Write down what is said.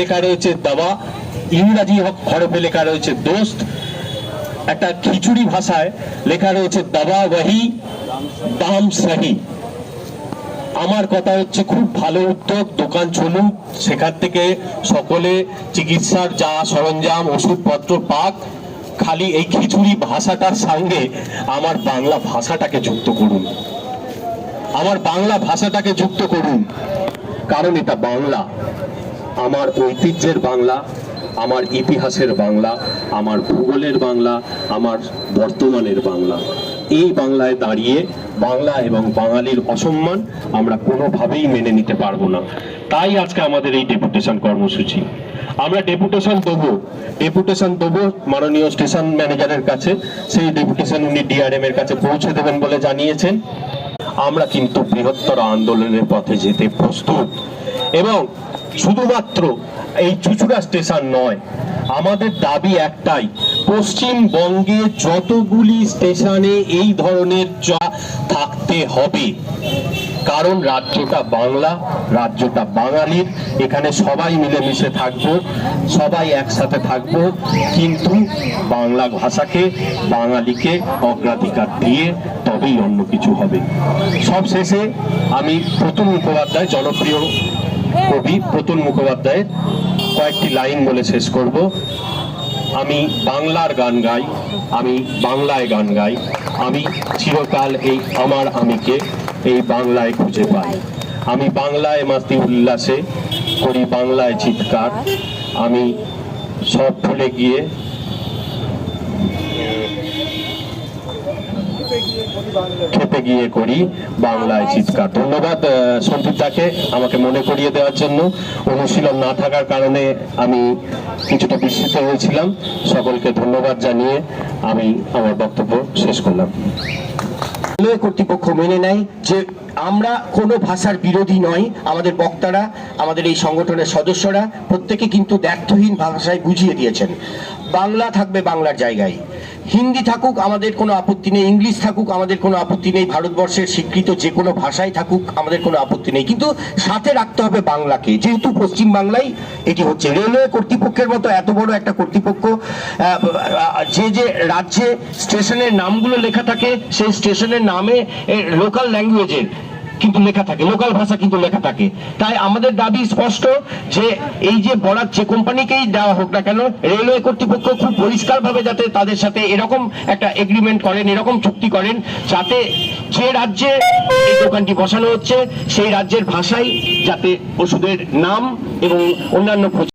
লেখা রয়েছে দাওয়া, ইংরাজি হরফে লেখা রয়েছে দোস্ত, একটা খিচুড়ি ভাষায় লেখা রয়েছে দাওয়া ওয়াহি দাম সহি। আমার কথা হচ্ছে খুব ভালো উদ্যোগ, দোকান চলুক, সেখান থেকে সকলে চিকিৎসার যা সরঞ্জাম ওষুধপত্র পাক, খালি এই খিচুড়ি ভাষাটার সঙ্গে আমার বাংলা ভাষাটাকে যুক্ত করুন, আমার বাংলা ভাষাটাকে যুক্ত করুন, কারণ এটা বাংলা, আমার ঐতিহ্যের বাংলা, আমার ইতিহাসের বাংলা, আমার ভূগোলের বাংলা, আমার বর্তমানের বাংলা। এই বাংলায় দাঁড়িয়ে বাংলা এবং বাঙালির অসম্মান আমরা কোনোভাবেই মেনে নিতে পারবো না। তাই আজকে আমাদের এই ডেপুটেশন কর্মসূচি। আমরা ডেপুটেশন দেবো মাননীয় স্টেশন ম্যানেজারের কাছে। সেই ডেপুটেশন উনি ডিআরএম এর কাছে পৌঁছে দেবেন বলে জানিয়েছেন। আমরা কিন্তু বৃহত্তর আন্দোলনের পথে যেতে প্রস্তুত, এবং শুধুমাত্র এই চুঁচুড়া স্টেশন নয়, আমাদের দাবি একটাই, পশ্চিমবঙ্গে যতগুলি স্টেশনে এই ধরনের থাকতে হবে, কারণ রাজ্যটা বাংলা, রাজ্যটা বাঙালির, এখানে সবাই মিলেমিশে থাকবো, সবাই একসাথে থাকবো, কিন্তু বাংলা ভাষাকে, বাঙালিকে অগ্রাধিকার দিয়ে তবেই অন্য কিছু হবে। সব শেষে আমি প্রতুল মুখোপাধ্যায়, জনপ্রিয় কবি প্রতুল মুখোপাধ্যায়ের কয়েকটি লাইন বলে শেষ করব। আমি বাংলার গান গাই, আমি বাংলায় গান গাই, আমি চিরকাল এই আমার আমিকে এই বাংলায় খুঁজে পাই, আমি বাংলায় মাতি উল্লাসে করি বাংলায় চিৎকার, আমি সব ভুলে গিয়ে খেতে গিয়ে করি বাংলায় চিৎকার। ধন্যবাদ সন্দীপদাকে আমাকে মনে করিয়ে দেওয়ার জন্য। অনুশীলন না থাকার কারণে আমি কিছুটা বিস্মিত হয়েছিলাম। সকলকে ধন্যবাদ জানিয়ে আমি আমার বক্তব্য শেষ করলাম। রেলওয়ে কর্তৃপক্ষ মেনে নেয় যে আমরা কোনো ভাষার বিরোধী নই, আমাদের বক্তারা, আমাদের এই সংগঠনের সদস্যরা প্রত্যেকে কিন্তু দ্ব্যর্থহীন ভাষায় বুঝিয়ে দিয়েছেন বাংলা থাকবে বাংলার জায়গায়, হিন্দি থাকুক আমাদের কোনো আপত্তি নেই, ইংলিশ থাকুক আমাদের কোনো আপত্তি নেই, ভারতবর্ষের স্বীকৃত যে কোনো ভাষাই থাকুক আমাদের কোনো আপত্তি নেই, কিন্তু সাথে রাখতে হবে বাংলাকে, যেহেতু পশ্চিম বাংলায় এটি হচ্ছে। রেলওয়ে কর্তৃপক্ষের মতো এত বড় একটা কর্তৃপক্ষ, যে যে রাজ্যে স্টেশনের নামগুলো লেখা থাকে সেই স্টেশনের নামে লোকাল ল্যাঙ্গুয়েজের কিন্তু লেখা থাকে, লোকাল ভাষা কিন্তু লেখা থাকে। তাই আমাদের দাবি স্পষ্ট যে এই যে বরাত যে কোম্পানিকেই দেওয়া হোক না কেন, রেলওয়ে কর্তৃপক্ষ খুব পরিষ্কারভাবে যাতে তাদের সাথে এরকম একটা এগ্রিমেন্ট করেন, এরকম চুক্তি করেন, যাতে যে রাজ্যে এই দোকানটি বসানো হচ্ছে সেই রাজ্যের ভাষায় যাতে ওষুধের নাম এবং অন্যান্য